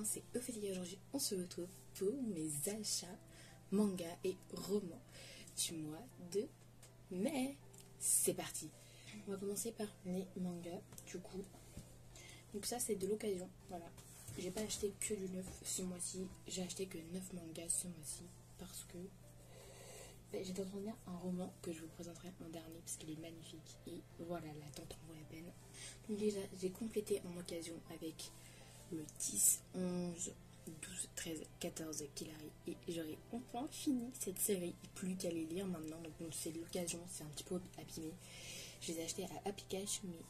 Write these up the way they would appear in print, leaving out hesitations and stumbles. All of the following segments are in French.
c'est Ophélie. Aujourd'hui, on se retrouve pour mes achats manga et romans du mois de mai. C'est parti. On va commencer par les mangas, du coup. Donc ça, c'est de l'occasion, voilà. J'ai pas acheté que du neuf ce mois-ci. J'ai acheté que 9 mangas ce mois-ci parce que j'étais en train de lire un roman que je vous présenterai en dernier parce qu'il est magnifique. Et voilà, l'attente en vaut la peine. Donc déjà, j'ai complété en occasion avec le 10, 11, 12, 13, 14 qu'il arrive. Et j'aurai enfin fini cette série. Plus qu'à les lire maintenant. Donc c'est l'occasion, c'est un petit peu abîmé. Je les ai achetés à Happy Cash, mais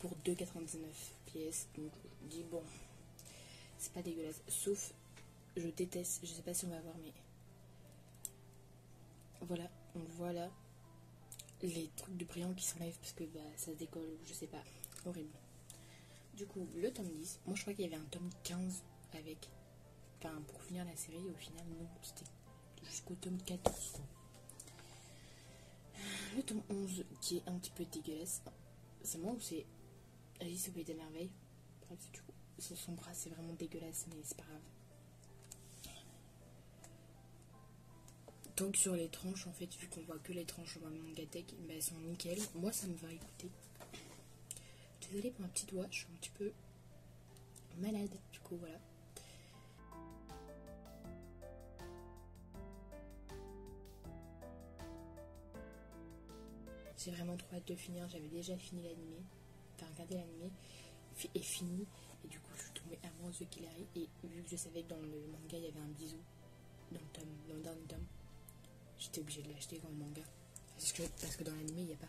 pour 2,99 pièces. Donc je dis bon, c'est pas dégueulasse. Sauf, je déteste, je sais pas si on va voir, mais voilà, on voit là les trucs de brillant qui s'enlèvent parce que ça se décolle ou je sais pas. Horrible. Du coup, le tome 10, moi je crois qu'il y avait un tome 15 avec. Enfin, pour finir la série, au final, non, c'était jusqu'au tome 14, quoi. Le tome 11 qui est un petit peu dégueulasse. C'est moi ou c'est Alice au Pays des Merveilles? Bref, du coup, son bras c'est vraiment dégueulasse, mais c'est pas grave. Donc sur les tranches, en fait, vu qu'on voit que les tranches au Mangatech, elles sont nickel. Moi ça me va, écouter. Désolée pour ma petite voix, je suis un petit peu malade, du coup voilà. J'ai vraiment trop hâte de finir, j'avais déjà fini l'animé, enfin regardé l'animé, et fini, et du coup je suis tombée amoureuse de Killary, et vu que je savais que dans le manga il y avait un bisou, dans le dernier tome, j'étais obligée de l'acheter dans le manga, parce que dans l'animé il n'y a pas.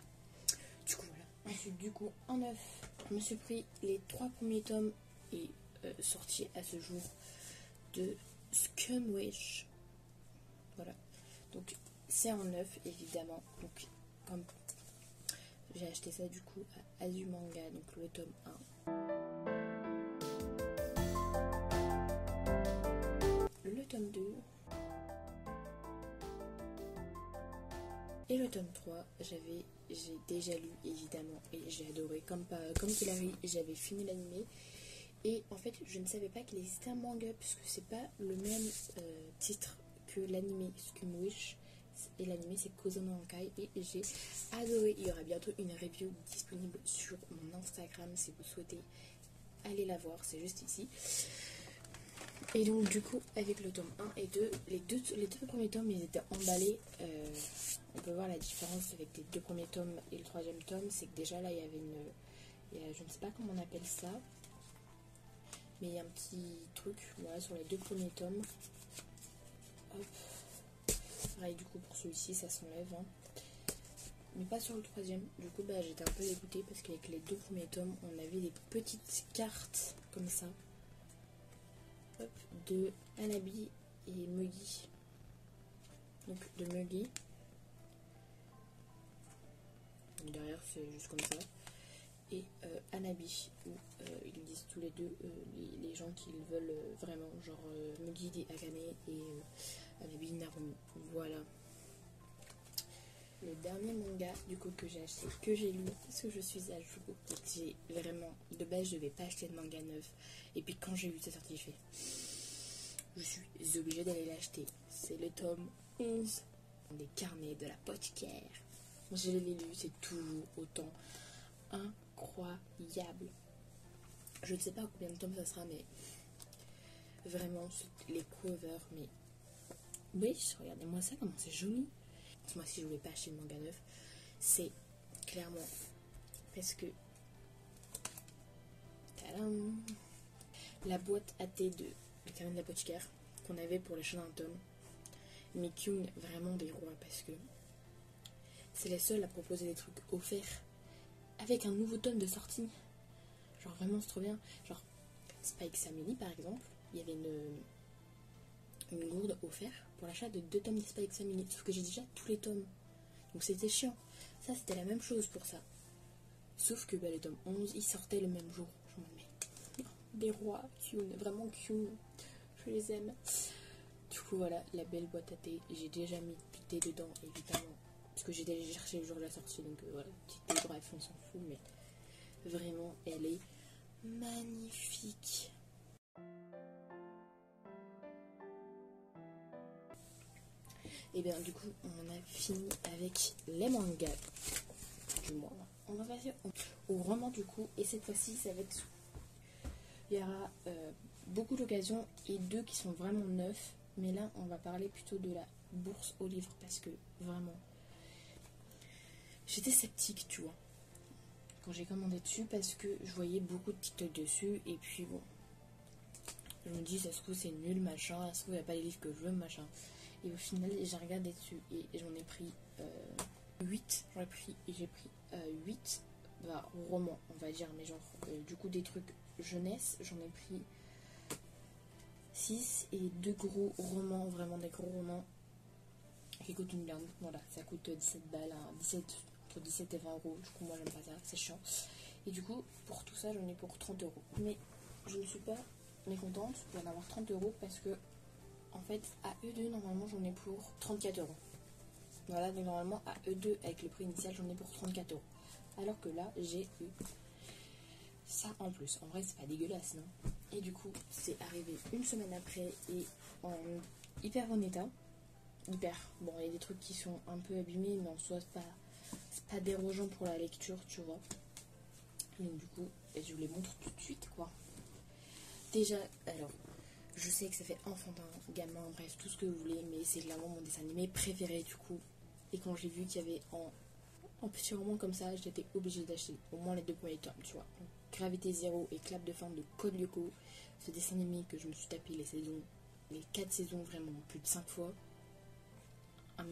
Du coup voilà. Ensuite du coup en neuf, je me suis pris les 3 premiers tomes, et sortis à ce jour, de Scumwish. Voilà. Donc c'est en neuf évidemment, donc comme j'ai acheté ça du coup à Azumanga, donc le tome 1. Le tome 2. Et le tome 3, j'ai déjà lu évidemment et j'ai adoré. Comme Killary, j'avais fini l'animé. Et en fait, je ne savais pas qu'il existait un manga puisque c'est pas le même titre que l'animé Scumwish. Et l'animé c'est Kozono Hankai, et j'ai adoré. Il y aura bientôt une review disponible sur mon Instagram si vous souhaitez aller la voir, c'est juste ici. Et donc du coup avec le tome 1 et 2, les deux premiers tomes ils étaient emballés. On peut voir la différence avec les 2 premiers tomes et le 3e tome, c'est que déjà là il y avait je ne sais pas comment on appelle ça, mais il y a un petit truc voilà, sur les 2 premiers tomes. Hop. Pareil du coup pour celui-ci ça s'enlève, hein. Mais pas sur le 3e. Du coup j'étais un peu dégoûtée parce qu'avec les 2 premiers tomes on avait des petites cartes comme ça, hop, de Hanabi et Mugi. Donc de Mugi. Derrière c'est juste comme ça. Et Hanabi, où ils disent tous les deux les gens qu'ils veulent vraiment, genre Mugi dit Akane et Hanabi Narumi. Voilà. Le dernier manga du coup que j'ai acheté, que j'ai lu, parce que je suis à jour, et que j'ai vraiment, de base je vais pas acheter de manga neuf, et puis quand j'ai vu sa sortie, je suis obligée d'aller l'acheter. C'est le tome 11 des carnets de l'apothicaire. Je l'ai lu, c'est toujours autant incroyable. Je ne sais pas combien de tomes ça sera, mais vraiment les covers, mais oui, regardez-moi ça, comment c'est joli. Moi si je voulais pas acheter le manga neuf, c'est clairement parce que tadam, la boîte à thé de le carnet de l'apothicaire qu'on avait pour l'achat d'un tome, mais Kyung vraiment des rois parce que c'est la seule à proposer des trucs offerts avec un nouveau tome de sortie. Genre vraiment c'est trop bien. Genre Spike Family par exemple, il y avait une gourde offerte pour l'achat de 2 tomes de Spike Family, sauf que j'ai déjà tous les tomes, donc c'était chiant. Ça c'était la même chose pour ça, sauf que le tome 11 il sortait le même jour. Je me dis des rois, Kyun, vraiment Kyun, je les aime. Du coup voilà, la belle boîte à thé, j'ai déjà mis du thé dedans évidemment parce que j'ai déjà cherché le jour de la sortie, donc voilà, petit thé, bref on s'en fout, mais vraiment elle est magnifique. Et bien du coup on a fini avec les mangas du mois. On va passer au roman du coup, et cette fois-ci ça va être... Il y aura beaucoup d'occasions et 2 qui sont vraiment neufs. Mais là on va parler plutôt de la bourse aux livres parce que vraiment j'étais sceptique, tu vois, quand j'ai commandé dessus, parce que je voyais beaucoup de TikTok dessus, et puis bon, je me dis, ça se trouve c'est nul, machin, ça se trouve il n'y a pas les livres que je veux, machin. Et au final, j'ai regardé dessus, et j'en ai pris 8, j'ai pris 8 romans, on va dire, mais genre, du coup, des trucs jeunesse, j'en ai pris 6, et 2 gros romans, vraiment des gros romans, qui coûtent une blinde, voilà, ça coûte 17 balles, hein, entre 17 et 20 euros, du coup moi j'aime pas ça, c'est chiant. Et du coup pour tout ça j'en ai pour 30 euros. Mais je ne suis pas mécontente d'en avoir 30 euros parce que en fait à E2 normalement j'en ai pour 34 euros. Voilà, donc normalement à E2 avec le prix initial j'en ai pour 34 euros. Alors que là j'ai eu ça en plus. En vrai c'est pas dégueulasse, non? Et du coup c'est arrivé une semaine après et en hyper bon état. Hyper. Bon, il y a des trucs qui sont un peu abîmés, mais en soi, c'est pas dérangeant pour la lecture, tu vois. Donc, du coup, je vous les montre tout de suite, quoi. Déjà, alors, je sais que ça fait enfantin, gamin, bref, tout ce que vous voulez, mais c'est clairement mon dessin animé préféré, du coup. Et quand j'ai vu qu'il y avait en petit roman comme ça, j'étais obligée d'acheter au moins les 2 premiers tomes, tu vois. Donc, Gravité Zéro et Clap de fin de Code Lyoko, ce dessin animé que je me suis tapé les 4 saisons, vraiment, plus de 5 fois.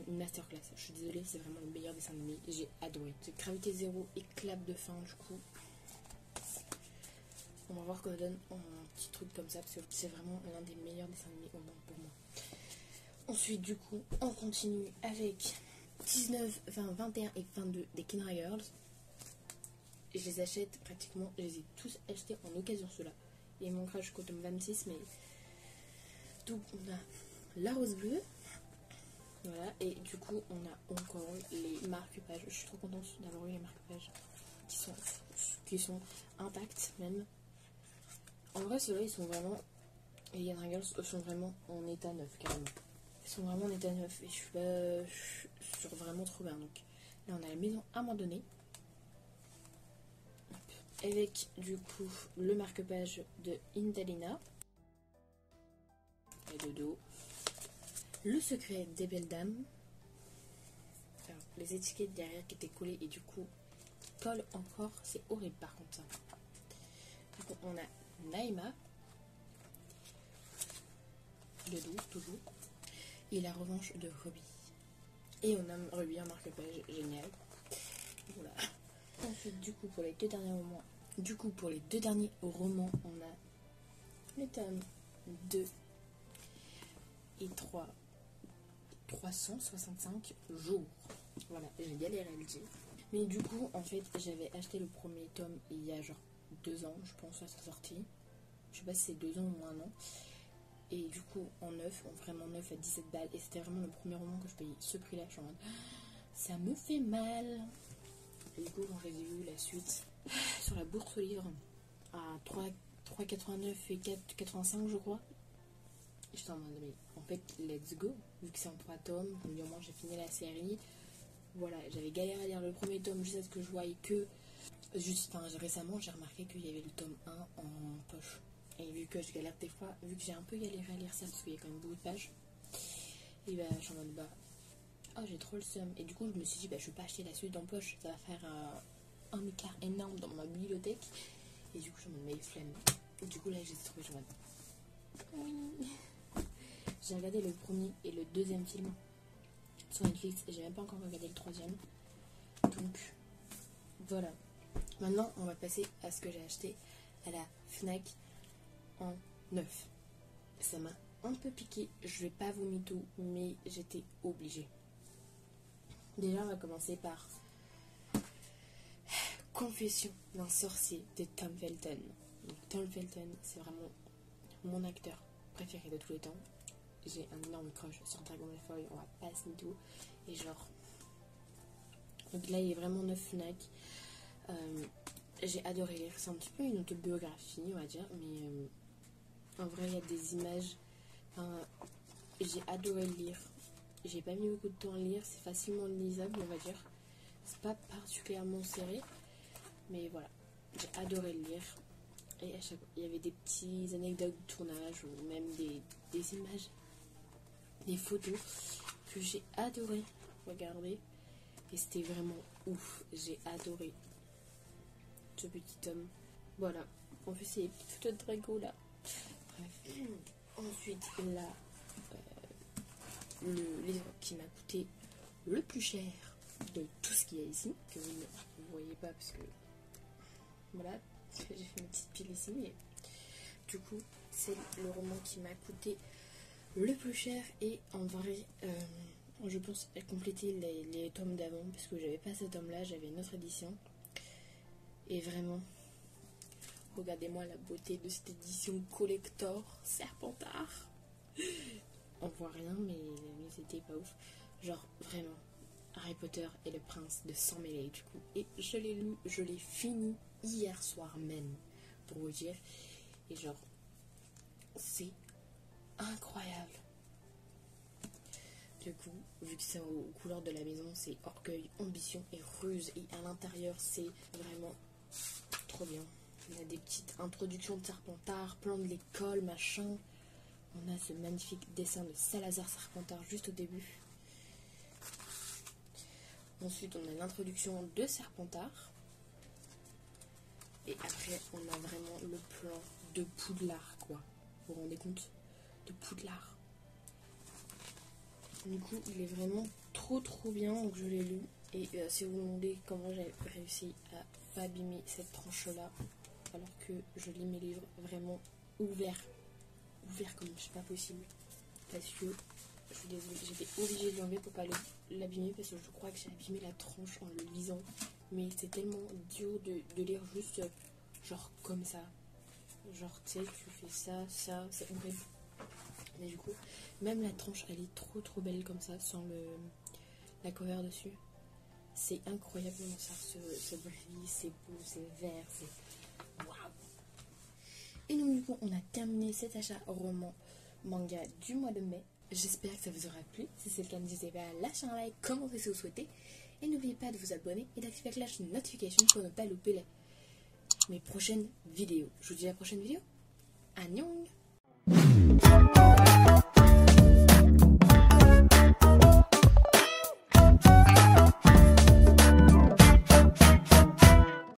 Une masterclass, je suis désolée, c'est vraiment le meilleur dessin animé, j'ai adoré. C'est Gravité Zéro et Clap de fin, du coup. On va voir qu'on donne un petit truc comme ça, parce que c'est vraiment l'un des meilleurs dessins animés au monde pour moi. Ensuite, du coup, on continue avec 19, 20, 21 et 22 des Kenra Girls. Je les achète pratiquement, je les ai tous achetés en occasion, ceux-là. Il manquera jusqu'au tome 26, mais... Donc, on a La Rose Bleue. Voilà, et du coup on a encore les marque-pages. Je suis trop contente d'avoir eu les marque-pages qui sont intacts même. En vrai ceux-là ils sont vraiment, les Yann Girls sont vraiment en état neuf carrément. Ils sont vraiment en état neuf et je suis vraiment trop bien. Donc là on a la maison abandonnée. Avec du coup le marque-page de Indalina. Et de dos. Le secret des belles dames. Enfin, les étiquettes derrière qui étaient collées et du coup collent encore, c'est horrible par contre ça. Du coup on a Naïma, de dos toujours, et la revanche de Ruby. Et on a Ruby en marque-page, génial. Voilà. Ensuite du coup pour les 2 derniers romans, on a le tome 2 et 3. 365 jours. Voilà, j'ai galéré à le dire. Mais du coup, en fait, j'avais acheté le premier tome il y a genre 2 ans, je pense, à sa sortie. Je sais pas si c'est 2 ans ou 1 an. Et du coup, en neuf, vraiment neuf à 17 balles. Et c'était vraiment le premier roman que je payais ce prix-là. Je suis en mode, ça me fait mal. Et du coup, quand j'ai vu la suite sur la bourse aux livres à 3,89 et 4,85, je crois. J'étais en mode, mais en fait, let's go. Vu que c'est en 3 tomes, au moins j'ai fini la série. Voilà, j'avais galéré à lire le premier tome juste à ce que je voyais que. Récemment, j'ai remarqué qu'il y avait le tome 1 en poche. Et vu que je galère des fois, vu que j'ai un peu galéré à lire ça parce qu'il y a quand même beaucoup de pages, et bah, je suis en mode, oh, j'ai trop le seum. Et du coup, je me suis dit, je vais pas acheter la suite en poche, ça va faire un écart énorme dans ma bibliothèque. Et du coup, je me mets flemme. Et du coup, là, j'ai trouvé, je me dis, oui. J'ai regardé le premier et le deuxième film sur Netflix et j'ai même pas encore regardé le troisième. Donc voilà. Maintenant on va passer à ce que j'ai acheté à la Fnac en neuf. Ça m'a un peu piqué, je vais pas vous mytho, mais j'étais obligée. Déjà on va commencer par Confession d'un sorcier de Tom Felton. Donc, Tom Felton c'est vraiment mon acteur préféré de tous les temps. J'ai un énorme crush sur Dragon Malfoy, on va pas se mytho. Et genre, donc là il est vraiment neuf Fnac. J'ai adoré lire, c'est un petit peu une autobiographie on va dire, mais en vrai il y a des images, j'ai adoré le lire. j'ai pas mis beaucoup de temps à lire, c'est facilement lisable on va dire. C'est pas particulièrement serré, mais voilà, j'ai adoré le lire. Et à chaque fois, il y avait des petites anecdotes de tournage ou même des images, des photos que j'ai adoré regarder. Et c'était vraiment ouf, j'ai adoré ce petit homme. Voilà, en plus c'est les petites photos de Drago là. Bref. Ensuite là, le livre qui m'a coûté le plus cher de tout ce qu'il y a ici, que vous ne voyez pas parce que voilà, j'ai fait une petite pile ici, mais du coup c'est le roman qui m'a coûté le plus cher. Et en vrai je pense compléter les tomes d'avant parce que j'avais pas ce tome là, j'avais une autre édition. Et vraiment, regardez-moi la beauté de cette édition collector Serpentard. On voit rien, mais c'était pas ouf. Genre, vraiment, Harry Potter et le prince de sang mêlé, du coup. Et je l'ai lu, je l'ai fini hier soir même, pour vous dire. Et genre, c'est incroyable. Du coup, vu que c'est aux couleurs de la maison, c'est orgueil, ambition et ruse. Et à l'intérieur, c'est vraiment trop bien. Il y a des petites introductions de Serpentard, plan de l'école, machin. On a ce magnifique dessin de Salazar Serpentard juste au début. Ensuite, on a l'introduction de Serpentard. Et après, on a vraiment le plan de Poudlard, quoi. Vous vous rendez compte? De Poudlard. Du coup, il est vraiment trop bien, donc je l'ai lu. Et si vous vous demandez comment j'ai réussi à pas abîmer cette tranche-là, alors que je lis mes livres vraiment ouverts comme c'est pas possible, parce que je suis désolée, j'étais obligée de l'enlever pour pas l'abîmer, parce que je crois que j'ai abîmé la tranche en le lisant, mais c'est tellement dur de lire juste genre comme ça, genre tu sais, tu fais ça, c'est horrible. Mais du coup, même la tranche elle est trop belle comme ça, sans la cover dessus. C'est incroyable comment ça se brille, c'est beau, c'est vert, c'est waouh. Et donc du coup, on a terminé cet achat roman manga du mois de mai. J'espère que ça vous aura plu. Si c'est le cas, n'hésitez pas à lâcher un like, commenter si vous souhaitez. Et n'oubliez pas de vous abonner et d'activer la cloche de notification pour ne pas louper mes prochaines vidéos. Je vous dis à la prochaine vidéo. Annyeong!